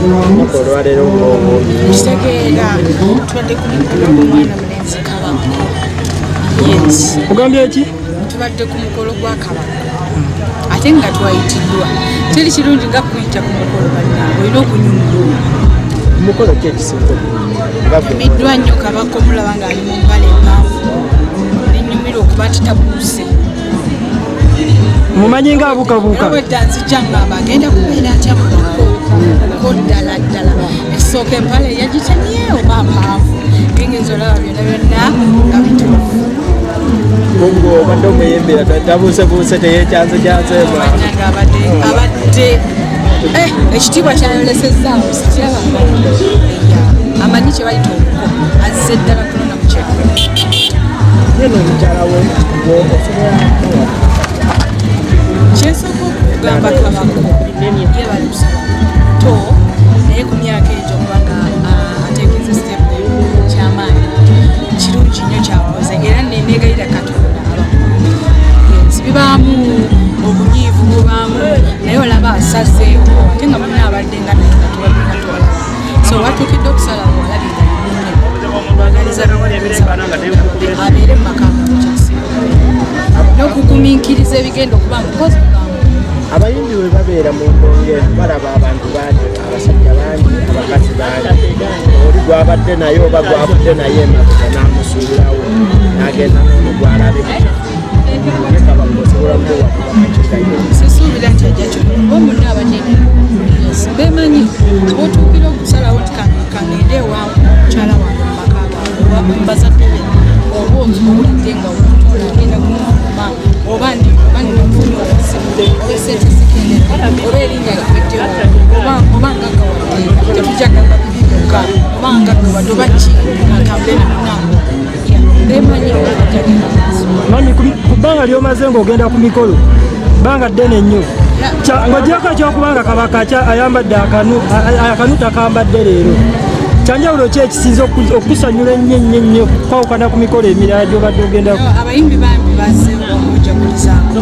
mukolo leero ngobo kitegeera tubadde ku mukolo gw'omwana mulenzi Kabaka. Yes. Ogambye ki? Tubadde ku mukolo gwa Kabaka. Ate nga twayitiddwa. Teri kirungi nga kuyita ku mukolo bannange olina okunyumulwa. Mukolo ki ekisinga Middwa nnyo Kabaka omulaba ng'ali mu mpale empanvu. Nenyumira okuba nti tabuuse. Mumanyi nga abuukabuuka. Wedda nzijja ngamba agenda kubeera atya mu ko ddala ddala. Esooka empale yagitemye oba mpanvu. Engenzo olaba byonna byonna nga bituufu. Mungu obadde omuyembera tabuusebuuse teyekyanzekyazemu. Bannange abadde ekitiibwa kyayolesezaawo sikiraba amanyi kye bayita obuko azze ddala kulona mu kyekko. Yeno omukyala we osobola kyensooka okugamba Kabaka yebali kusaba to naye ku myaka egyo kubanga ateekeza sitepu kyamaanyi kirungi nnyo kyakoze era nenegayira Katonda bibaamu obunyiivu bubaamu naye olaba asazeewo ate nga muna abadde nga natubadde so watuukidde okusala bwalabika twagaliza abeere mu maka n'okugumiikiriza ebigenda okuba mukozi abayimbi bwe babeera mu mbonge balaba abantu bangi abasajja bangi abakazi bangi oli gwabadde naye oba gwavudde naye emabega n'amusuulawo n'agenda n'omugwalabika sisuubira nti ajja kyoba omunna abanene bemanyi otuukira okusalawo nti kangende ewange mukyala wange mumaka gange oba bazadde be oba owulidde nga agenda kumukuma oba ninafunye obuzibu esente zikendera oba erinnya lifeddewo oba ngagawadde tetujagamba bibi byokka oba ngagawadde oba ki akambe nemunango bemanyi Mami ku bbanga ly'omaze ng'ogenda ku mikolo bbanga ddene nnyo ng'ogyeko ekyokubanga Kabaka ayambadde akanu takambadde leero kyanjawulo ki ekisinza okusanyula ennyo kwawukana ku mikolo emirala gy'obadde ogendako? Abayimbi bambi bazze okujagulizaako